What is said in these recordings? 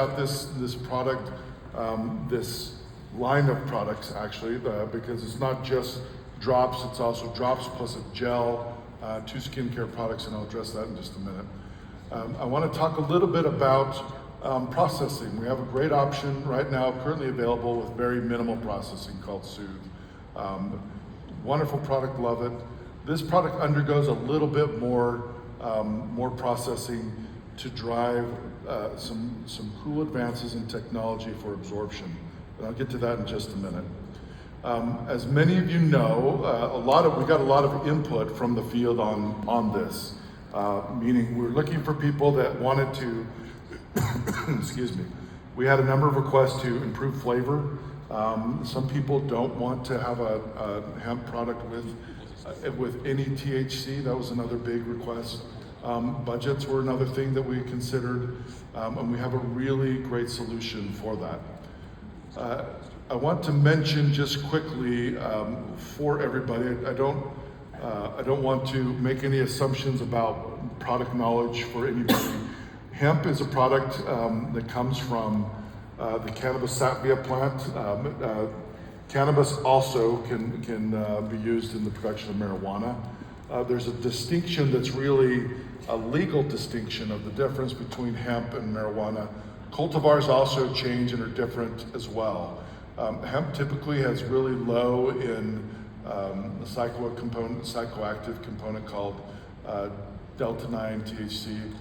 about this product, this line of products actually, because it's not just drops, it's also drops plus a gel, 2 skincare products, and I'll address that in just a minute. I want to talk a little bit about processing. We have a great option right now, currently available with very minimal processing called Soothe. Wonderful product, love it. This product undergoes a little bit more processing to drive some cool advances in technology for absorption. And I'll get to that in just a minute. As many of you know, we got a lot of input from the field on this, meaning we're looking for people that wanted to, excuse me, we had a number of requests to improve flavor. Some people don't want to have a hemp product with any THC. That was another big request. Budgets were another thing that we considered, and we have a really great solution for that. I want to mention just quickly for everybody, I don't want to make any assumptions about product knowledge for anybody. Hemp is a product that comes from the cannabis sativa plant. Cannabis also can be used in the production of marijuana. There's a distinction that's really a legal distinction of the difference between hemp and marijuana. Cultivars also change and are different as well. Hemp typically has really low in the psychoactive component called delta-9 THC,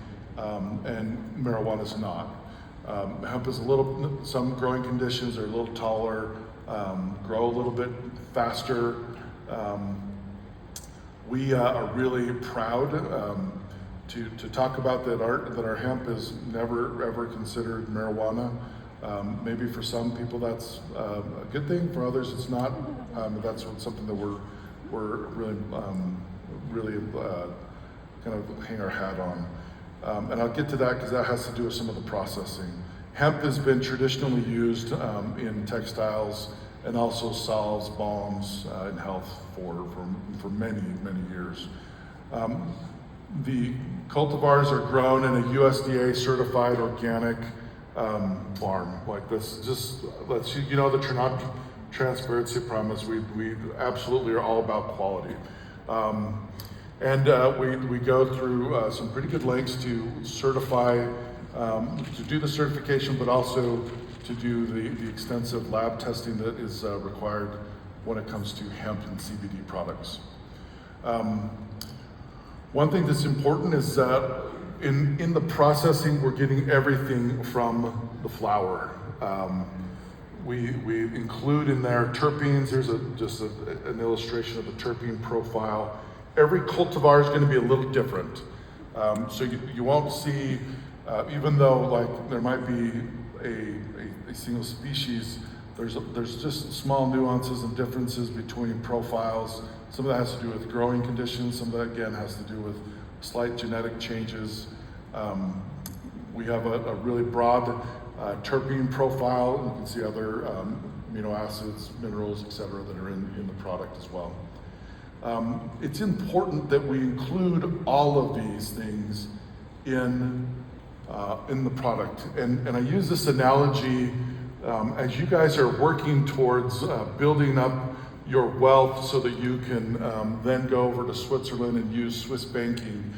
and marijuana is not. Hemp is some growing conditions are a little taller, grow a little bit faster. We are really proud to talk about that our hemp is never ever considered marijuana. Maybe for some people that's a good thing, for others it's not. That's something that we're really kind of hang our hat on. And I'll get to that because that has to do with some of the processing. Hemp has been traditionally used in textiles and also solves balms in health for many years. The cultivars are grown in a USDA certified organic farm like this. Just lets you know that you're not transparency promise. We absolutely are all about quality. And we go through some pretty good lengths to certify, to do the certification, but also to do the extensive lab testing that is required when it comes to hemp and CBD products. One thing that's important is that in the processing, we're getting everything from the flower. We include in there terpenes. Here's just an illustration of the terpene profile. Every cultivar is going to be a little different. So you won't see, even though like there might be a single species, there's just small nuances and differences between profiles. Some of that has to do with growing conditions. Some of that again has to do with slight genetic changes. We have a really broad terpene profile. You can see other amino acids, minerals, et cetera, that are in the product as well. It's important that we include all of these things in the product. And I use this analogy as you guys are working towards building up your wealth so that you can then go over to Switzerland and use Swiss banking.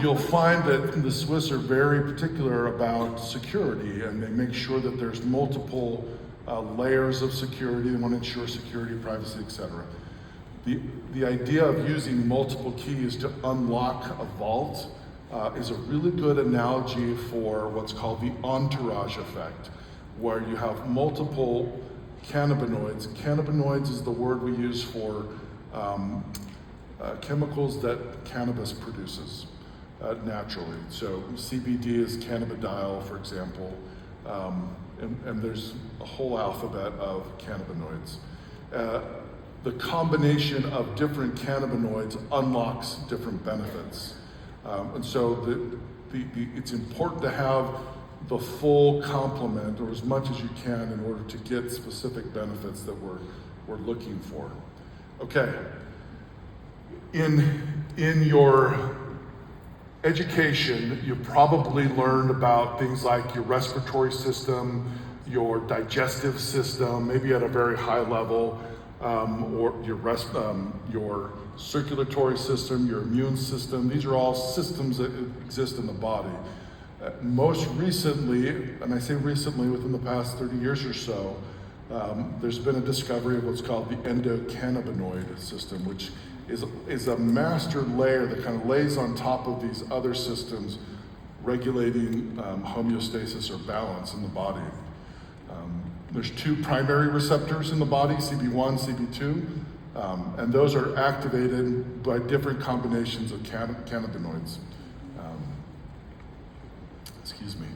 You'll find that the Swiss are very particular about security, and they make sure that there's multiple layers of security. They want to ensure security, privacy, etc. The idea of using multiple keys to unlock a vault is a really good analogy for what's called the entourage effect, where you have multiple cannabinoids. Cannabinoids is the word we use for chemicals that cannabis produces naturally. So CBD is cannabidiol, for example, and there's a whole alphabet of cannabinoids. The combination of different cannabinoids unlocks different benefits. And so it's important to have the full complement, or as much as you can, in order to get specific benefits that we're looking for. Okay. In your education, you probably learned about things like your respiratory system, your digestive system, maybe at a very high level, or your circulatory system, your immune system. These are all systems that exist in the body. Most recently, and I say recently, within the past 30 years or so, there's been a discovery of what's called the endocannabinoid system, which is a master layer that kind of lays on top of these other systems, regulating homeostasis or balance in the body. There's two primary receptors in the body, CB1, CB2, and those are activated by different combinations of cannabinoids. Excuse me.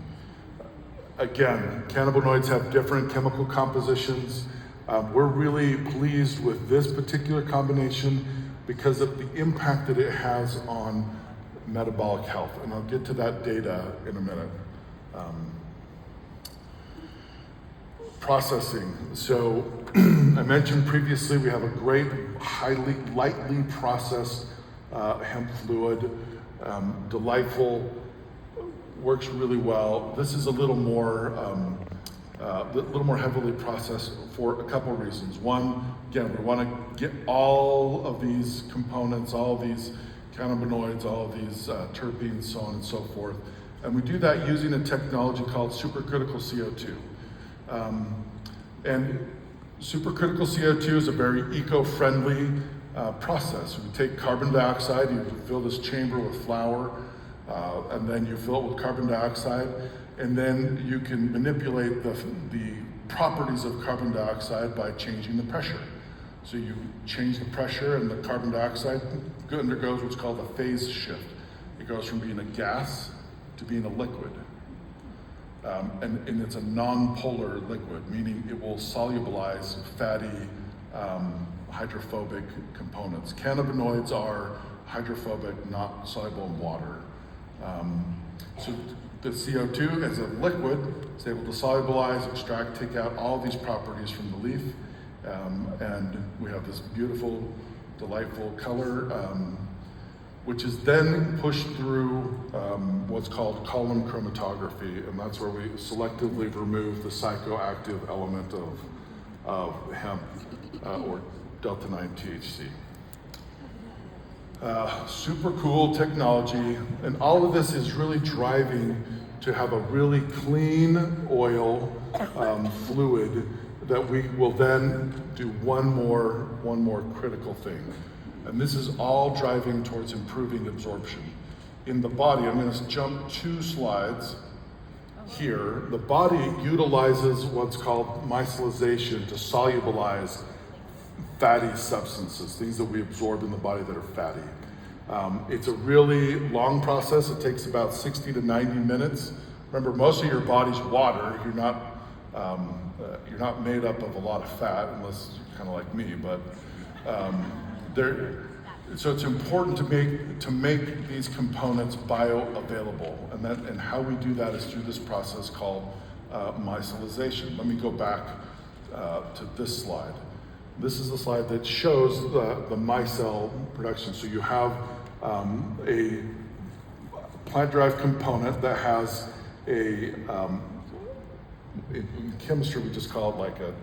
Again, cannabinoids have different chemical compositions. We're really pleased with this particular combination because of the impact that it has on metabolic health, and I'll get to that data in a minute. Processing. So I mentioned previously we have a great, lightly processed hemp fluid, delightful, works really well. This is a little more heavily processed for a couple of reasons. One, again, we want to get all of these components, all of these cannabinoids, all of these terpenes, so on and so forth. And we do that using a technology called supercritical CO2. And supercritical CO2 is a very eco-friendly process. We take carbon dioxide, you fill this chamber with flour, and then you fill it with carbon dioxide, and then you can manipulate the properties of carbon dioxide by changing the pressure. So you change the pressure and the carbon dioxide undergoes what's called a phase shift. It goes from being a gas to being a liquid. And it's a non-polar liquid, meaning it will solubilize fatty hydrophobic components. Cannabinoids are hydrophobic, not soluble in water. So the CO2 as a liquid is able to solubilize, extract, take out all these properties from the leaf, and we have this beautiful, delightful color, which is then pushed through what's called column chromatography, and that's where we selectively remove the psychoactive element of hemp or delta-9 THC. Super cool technology, and all of this is really driving to have a really clean oil fluid that we will then do one more critical thing. And this is all driving towards improving absorption. In the body, I'm going to jump 2 slides here. The body utilizes what's called micellization to solubilize fatty substances, things that we absorb in the body that are fatty. It's a really long process. It takes about 60 to 90 minutes. Remember, most of your body's water. You're not made up of a lot of fat, unless you're kind of like me, but so it's important to make these components bioavailable, and how we do that is through this process called micellization. Let me go back to this slide. This is the slide that shows the micelle production. So you have a plant-derived component that has in chemistry we just call it like a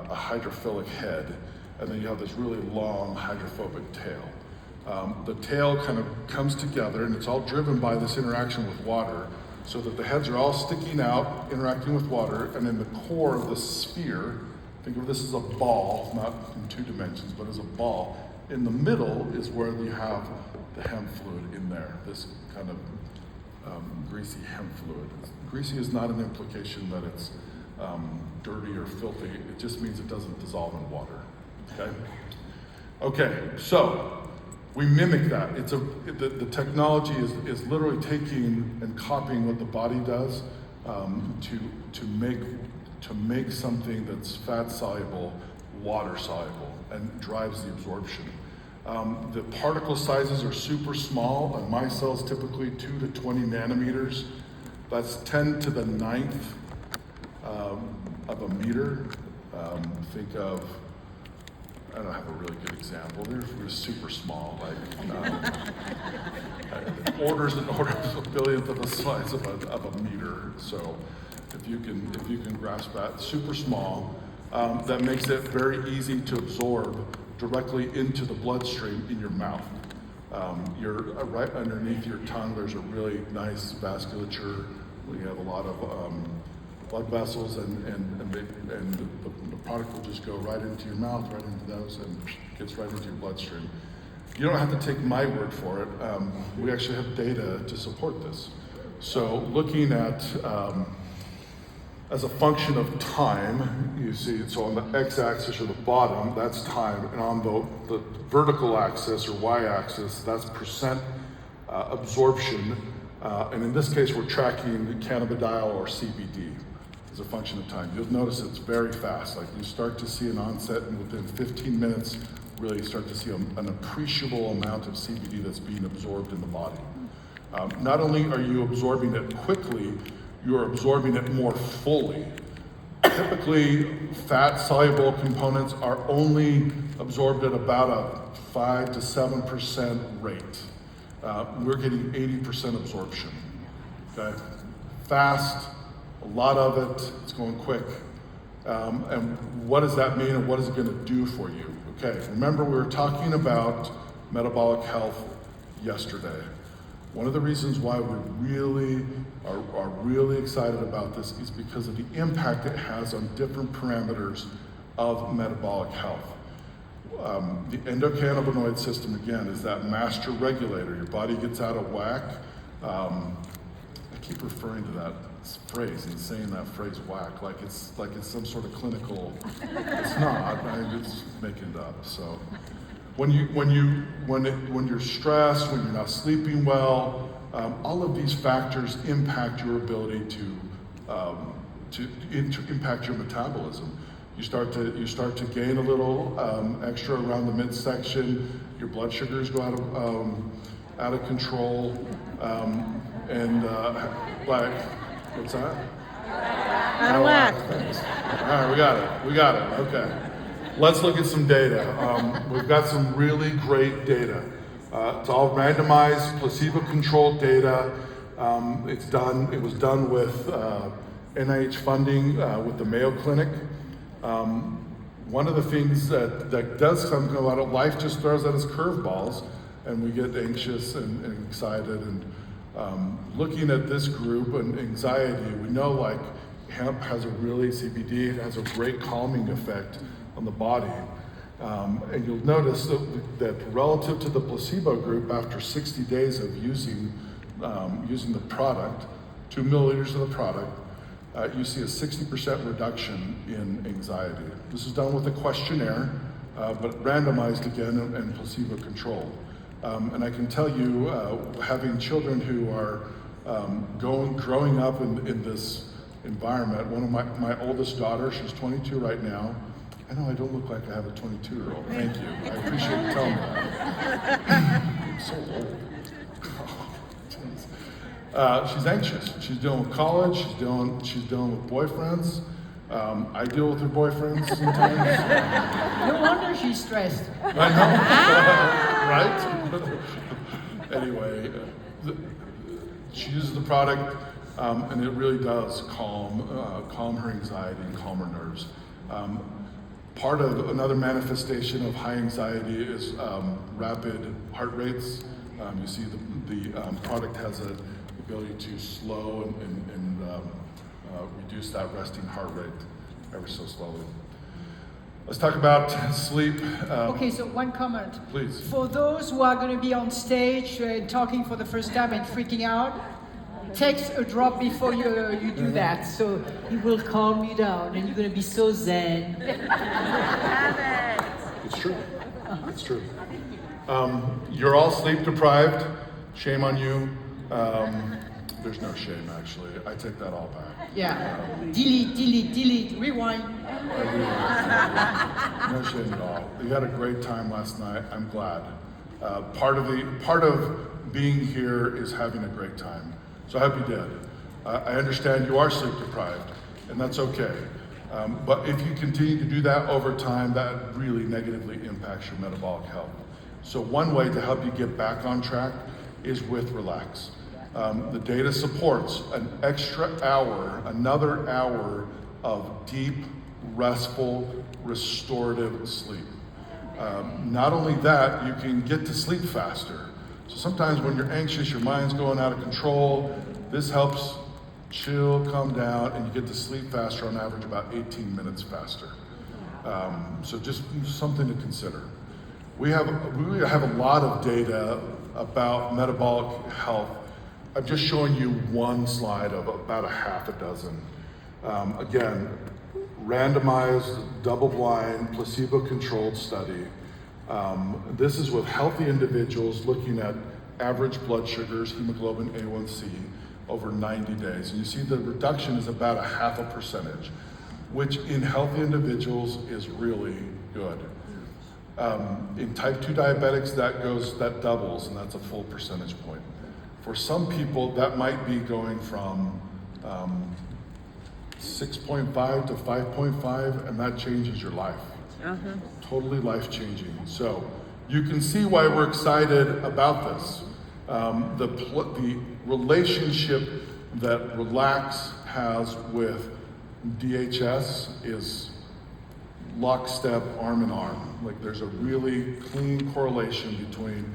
hydrophilic head, and then you have this really long hydrophobic tail. The tail kind of comes together, and it's all driven by this interaction with water, so that the heads are all sticking out, interacting with water, and in the core of the sphere, think of this as a ball, not in 2 dimensions, but as a ball. In the middle is where you have the hemp fluid in there, this kind of greasy hemp fluid. Greasy is not an implication that it's dirty or filthy. It just means it doesn't dissolve in water. Okay, so we mimic that. The technology is literally taking and copying what the body does to make something that's fat soluble, water soluble, and drives the absorption. The particle sizes are super small, and my cells typically 2 to 20 nanometers. That's 10 to the 9th of a meter. Think of I don't have a really good example. They're super small, like orders and orders of billionth of the size of a meter. So if you can grasp that, super small, that makes it very easy to absorb directly into the bloodstream in your mouth. You're right underneath your tongue. There's a really nice vasculature. We have a lot of blood vessels, and the product will just go right into your mouth, right into those, and gets right into your bloodstream. You don't have to take my word for it. We actually have data to support this. So looking at, as a function of time, you see, so on the x-axis or the bottom, that's time, and on the vertical axis or y-axis, that's percent absorption. And in this case, we're tracking cannabidiol or CBD as a function of time. You'll notice it's very fast. Like you start to see an onset, and within 15 minutes, really start to see an appreciable amount of CBD that's being absorbed in the body. Not only are you absorbing it quickly, you're absorbing it more fully. Typically, fat-soluble components are only absorbed at about a 5 to 7% rate. We're getting 80% absorption, okay? Fast, a lot of it, it's going quick. And what does that mean, and what is it gonna do for you? Okay, remember we were talking about metabolic health yesterday. One of the reasons why we really are really excited about this is because of the impact it has on different parameters of metabolic health. The endocannabinoid system, again, is that master regulator. Your body gets out of whack. I keep referring to that phrase and saying that phrase whack like it's some sort of clinical. It's not. I'm just making it up. So when you're stressed, when you're not sleeping well, all of these factors impact your ability to impact your metabolism. You start to gain a little extra around the midsection. Your blood sugars go out of control, and like, what's that? Out of whack. Thanks. All right, we got it. Okay, let's look at some data. We've got some really great data. It's all randomized, placebo-controlled data. It was done with NIH funding with the Mayo Clinic. One of the things that does come about it, life just throws at us curveballs, and we get anxious and excited. And looking at this group and anxiety, we know like hemp has CBD has a great calming effect on the body. And you'll notice that relative to the placebo group, after 60 days of using the product, 2 milliliters of the product, you see a 60% reduction in anxiety. This is done with a questionnaire, but randomized again and placebo-controlled. And I can tell you, having children who are growing up in this environment, one of my oldest daughters, she's 22 right now. I know I don't look like I have a 22-year-old. Thank you. I appreciate you telling me that. I'm so old. She's anxious. She's dealing with college. She's dealing with boyfriends. I deal with her boyfriends sometimes. No wonder she's stressed. I know, right? Anyway, she uses the product, and it really does calm her anxiety and calm her nerves. Part of another manifestation of high anxiety is rapid heart rates. You see the product has an ability to slow and reduce that resting heart rate ever so slowly. Let's talk about sleep. Okay, so one comment. Please. For those who are going to be on stage talking for the first time and freaking out, take a drop before you do that, so it will calm you down and you're going to be so zen. It's true. It's true. You're all sleep deprived. Shame on you. There's no shame, actually. I take that all back. Yeah. Delete, rewind. No shame at all. You had a great time last night. I'm glad. Part of being here is having a great time. So I hope you did. I understand you are sleep deprived, and that's okay. But if you continue to do that over time, that really negatively impacts your metabolic health. So one way to help you get back on track is with Relax. The data supports an extra hour, another hour of deep, restful, restorative sleep. Not only that, you can get to sleep faster. So sometimes when you're anxious, your mind's going out of control, this helps chill, calm down, and you get to sleep faster, on average about 18 minutes faster. So just something to consider. We have a lot of data about metabolic health. I'm just showing you one slide of about a half a dozen. Again, randomized, double-blind, placebo-controlled study. This is with healthy individuals looking at average blood sugars, hemoglobin A1C, over 90 days. And you see the reduction is about 0.5%, which in healthy individuals is really good. In type 2 diabetics, that doubles, and that's a full percentage point. For some people, that might be going from 6.5 to 5.5, and that changes your life. Totally life-changing. So you can see why we're excited about this. The relationship that Relax has with DHS is lockstep, arm in arm. Like there's a really clean correlation between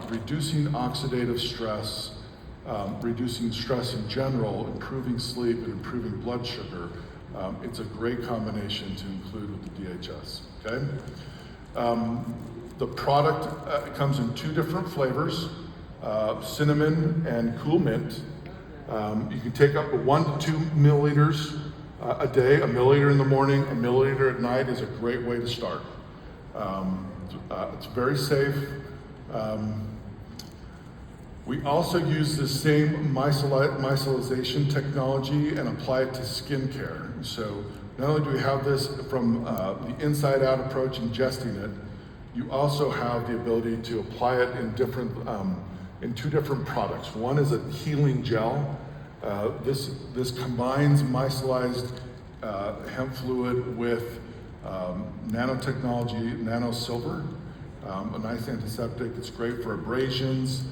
reducing oxidative stress, reducing stress in general, improving sleep, and improving blood sugar. It's a great combination to include with the DHS, okay? The product comes in 2 different flavors, cinnamon and cool mint. You can take up to 1 to 2 milliliters a day. A milliliter in the morning, a milliliter at night is a great way to start. It's very safe. We also use the same micellization technology and apply it to skincare. So not only do we have this from the inside out approach, ingesting it, you also have the ability to apply it in in 2 different products. One is a healing gel. This combines micellized hemp fluid with nanotechnology, nano silver, a nice antiseptic. It's great for abrasions,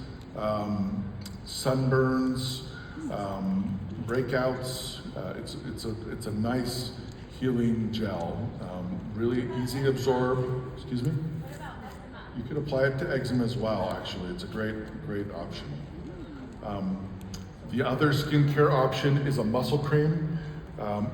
sunburns, breakouts. It's a nice healing gel, really easy to absorb. Excuse me? You could apply it to eczema as well, actually. It's a great option. The other skincare option is a muscle cream.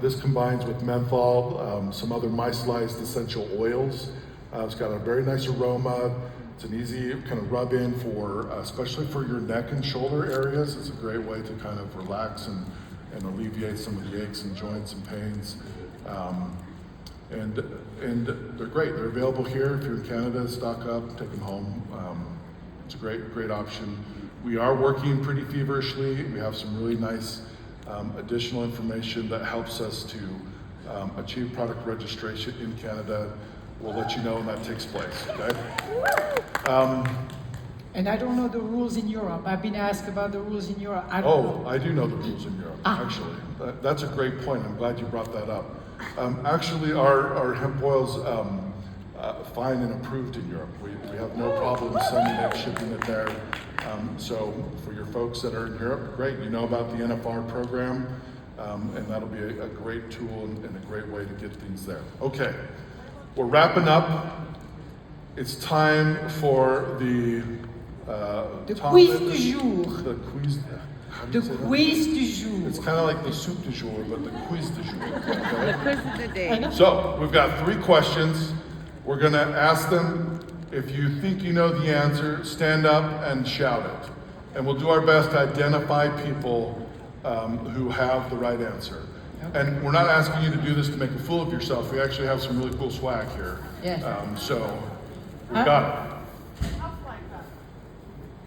This combines with menthol, some other micellized essential oils. It's got a very nice aroma. It's an easy kind of rub in for, especially for your neck and shoulder areas. It's a great way to kind of relax and alleviate some of the aches and joints and pains. And they're great. They're available here. If you're in Canada, stock up, take them home. It's a great option. We are working pretty feverishly. We have some really nice additional information that helps us to achieve product registration in Canada. We'll let you know when that takes place, okay? And I don't know the rules in Europe. I've been asked about the rules in Europe. I don't know. I do know the rules in Europe, actually. That's a great point. I'm glad you brought that up. Actually, our hemp oil's fine and approved in Europe. We have no problem sending it, shipping it there. So for your folks that are in Europe, great. You know about the NFR program, and that'll be a great tool and a great way to get things there. Okay, we're wrapping up. It's time for the quiz du jour. The quiz. The quiz du jour. It's kind of like the soup du jour, but the quiz du jour. Okay? The quiz of the day. So we've got 3 questions. We're going to ask them. If you think you know the answer, stand up and shout it. And we'll do our best to identify people who have the right answer. And we're not asking you to do this to make a fool of yourself. We actually have some really cool swag here. Yes. So we've got it.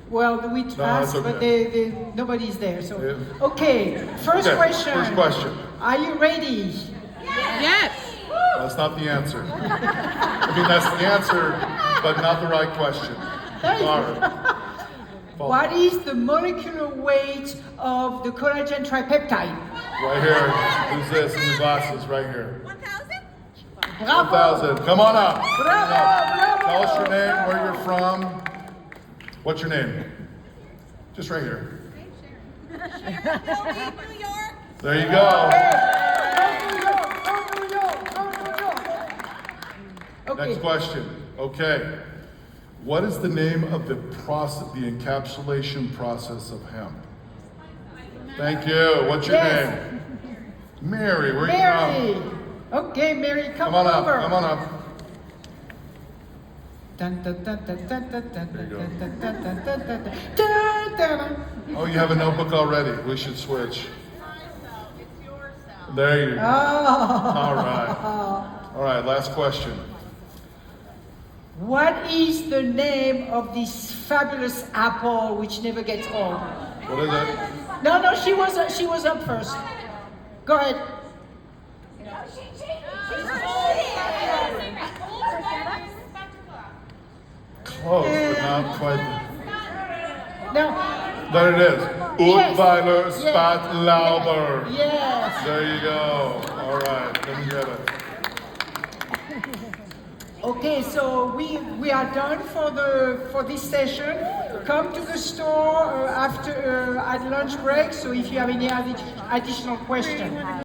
Well, we asked, okay. but they nobody's there. So, okay. First question. First question. Are you ready? Yes. That's not the answer. I mean, that's the answer, but not the right question. Sorry. What is the molecular weight of the collagen tripeptide? Right here. Who's this in the glasses? Right here. Bravo. 1,000. Come on up. Bravo, bravo. Tell us your name, where you're from. What's your name? Just right here. Sharon Philby, New York. There you go. Go New York. Okay. Next question. Okay. What is the name of the encapsulation process of hemp? Thank you. What's your Yes. name? Mary, where are Mary. you from? Okay, Mary, come Come on up. over. Come on up. Dun, dun, dun, dun, dun, dun, dun, There you go. dun, dun, dun, dun, dun, dun, dun, dun. Oh, you have a notebook already. We should switch. It's yours now. There you go. Oh. All right. All right, last question. What is the name of this fabulous apple which never gets old? What is it? No, she was up first. Go ahead. Close, but not quite. No. There it is. Yes. Urtweiler Yes. Spatlauber. Yes. There you go. All right, let me get it. Okay, so we are done for this session. Come to the store after at lunch break. So if you have any additional questions.